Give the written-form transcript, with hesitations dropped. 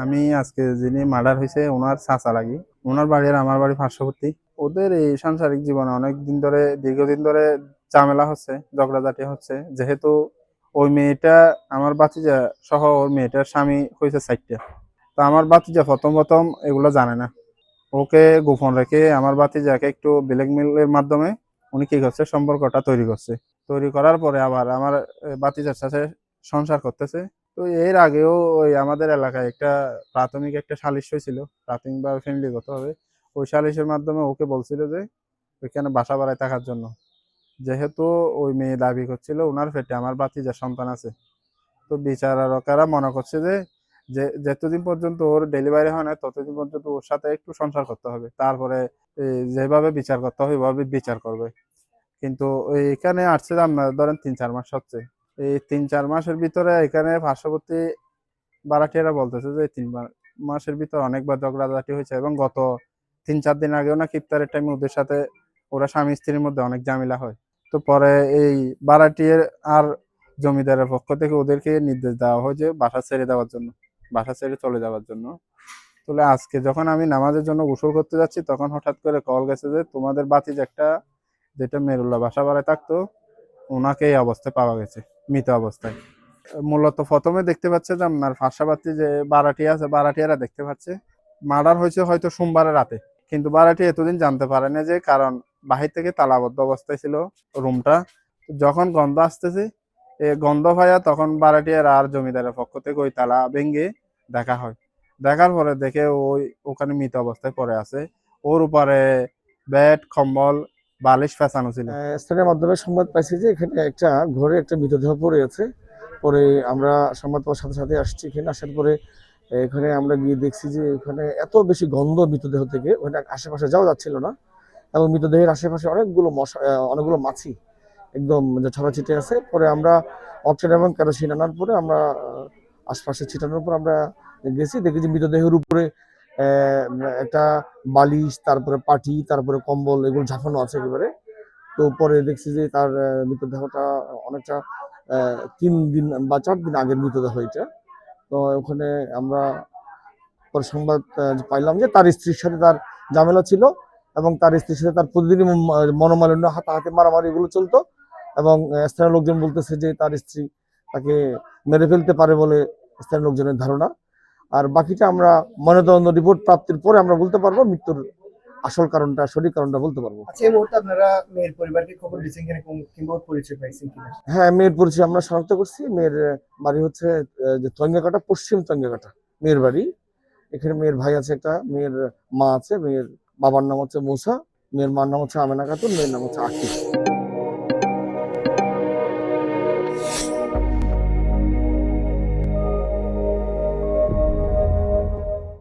আমি আজকে যিনি মার্ডার হয়েছে ওনার চাচা লাগি। ওনার বাড়ি আর আমার বাড়ি পার্শ্ববর্তী। ওদের এই সাংসারিক জীবনে অনেক দিন ধরে, দীর্ঘদিন ধরে ঝামেলা হচ্ছে, ঝগড়াঝাটি হচ্ছে। যেহেতু ওই মেয়েটা, আমার ভাতিজা সহ ওর মেয়েটার স্বামী হয়েছে 4টা। তো আমার ভাতিজা প্রথম প্রথম এগুলো জানে না। ওকে গোপন রেখে আমার ভাতিজাকে একটু ব্ল্যাকমেইলের মাধ্যমে উনি কি করছে, সম্পর্কটা তৈরি করছে। তৈরি করার পরে আবার আমার ভাতিজার সাথে সংসার করতেছে। তো এর আগেও ওই আমাদের এলাকায় একটা প্রাথমিক একটা সালিশ হয়েছিল, প্রাথমিক বা ফ্যামিলিগত ভাবে। ওই সালিশের মাধ্যমে ওকে বলছিল যে ওইখানে বাসা বাড়ায় থাকার জন্য। যেহেতু ওই মেয়ে দাবি করছিল ওনার পেটে আমার ভাতিজার সন্তান আছে। তো বিচারকেরা মনে করছে যে যতদিন পর্যন্ত ওর ডেলিভারি হয় না ততদিন পর্যন্ত ওর সাথে একটু সংসার করতে হবে, তারপরে যেভাবে বিচার করতে হবে ওইভাবে বিচার করবে। কিন্তু এখানে আসছে আপনার ধরেন 3-4 মাস হচ্ছে। এই 3-4 মাসের ভিতরে এখানে পার্শ্ববর্তী ভাড়াটিয়ারা বলতেছে যে 3 মাসের ভিতরে অনেকবার ঝগড়াঝাটি হয়েছে, এবং গত 3-4 দিন আগেও নাকি ইফতারের টাইমে ওদের সাথে, ওরা স্বামী স্ত্রীর মধ্যে অনেক ঝামেলা হয়। তো পরে এই ভাড়াটিয়ার আর জমিদারের পক্ষ থেকে ওদেরকে নির্দেশ দেওয়া হয় যে বাসা ছেড়ে দেওয়ার জন্য, বাসা ছেড়ে চলে যাওয়ার জন্য। তাহলে আজকে যখন আমি নামাজের জন্য গোসল করতে যাচ্ছি তখন হঠাৎ করে কল গেছে যে তোমাদের বাতিজ একটা, যেটা মেরুল্লাহ বাসা ভাড়ায় থাকতো, ওনাকে এই অবস্থায় পাওয়া গেছে, মৃত অবস্থায়। মূলত প্রথমে দেখতে পাচ্ছে যে আপনার পার্শ্ববর্তী যে ভাড়াটিয়া আছে, ভাড়াটিয়ারা দেখতে পাচ্ছে মার্ডার হয়েছে হয়তো সোমবারের রাতে। কিন্তু ভাড়াটিয়া এতদিন জানতে পারে না, যে কারণ বাহির থেকে তালাবদ্ধ অবস্থায় ছিল রুমটা। যখন গন্ধ আসতেছে, এ গন্ধ পাইয়া তখন ভাড়াটিয়ার আর জমিদারের পক্ষ থেকে ওই তালা ভেঙে দেখা হয়। দেখার পরে দেখে ওই ওখানে মৃত অবস্থায় পড়ে আছে। ওর উপরে বেড, কম্বল, বালিশ পেঁচানো ছিল। স্থানীয় মাধ্যমে সংবাদ পাইছি যে এখানে একটা ঘরে একটা মৃতদেহ পড়ে আছে। পরে আমরা সংবাদ পাওয়ার সাথে সাথে আসছি এখানে। আসার পরে এখানে আমরা গিয়ে দেখছি যে এখানে এত বেশি গন্ধ মৃতদেহ থেকে, ওখানে আশেপাশে যাওয়া যাচ্ছিল না। এবং মৃতদেহের আশেপাশে অনেকগুলো মশা, অনেকগুলো মাছি একদম যে ছড়াছিটে আছে। পরে আমরা অক্সিজেন এবং কেরোসিন আনার পরে আমরা আশপাশে ছিটানোর পর আমরা গেছি, দেখি যে মৃতদেহের উপরে একটা বালিশ, তারপরে পাটি, তারপরে কম্বল এগুলো ঝাঁকানো আছে একেবারে। তো পরে দেখছি যে তার মৃতদেহটা অনেকটা 3 দিন বা 4 দিন আগের মৃতদেহ এটা। তো ওখানে আমরা পরে সংবাদ পাইলাম যে তার স্ত্রীর সাথে তার ঝামেলা ছিল, এবং তার স্ত্রীর সাথে তার প্রতিদিনই মনোমালিন্য, হাতাহাতি, মারামারি এগুলো চলতো। এবং স্থানীয় লোকজন বলতেছে যে তার স্ত্রী তাকে মেরে ফেলতে পারে বলে স্থানীয় লোকজনের ধারণা। আর বাকিটা আমরা ময়নাতদন্ত রিপোর্ট প্রাপ্তির পরে আমরা বলতে পারবো, মৃত্যুর আসল কারণটা, সঠিক কারণটা বলতে পারবো। আচ্ছা, এই মুহূর্তে আপনারা মেয়ের পরিবারকে খবর দিচ্ছেন কিনা, কিংবা ওর পরিচয় পাইছেন কিনা? হ্যাঁ, মেয়ের পরিচয় আমরা শনাক্ত করছি। মেয়ের বাড়ি হচ্ছে যে তঙ্গাকাটা, পশ্চিম তঙ্গাকাটা মেয়ের বাড়ি। এখানে মেয়ের ভাই আছে একটা, মেয়ের মা আছে, মেয়ের বাবার নাম হচ্ছে মুসা, মেয়ের মার নাম হচ্ছে আমেনা খাতুন, মেয়ের নাম হচ্ছে আকিব।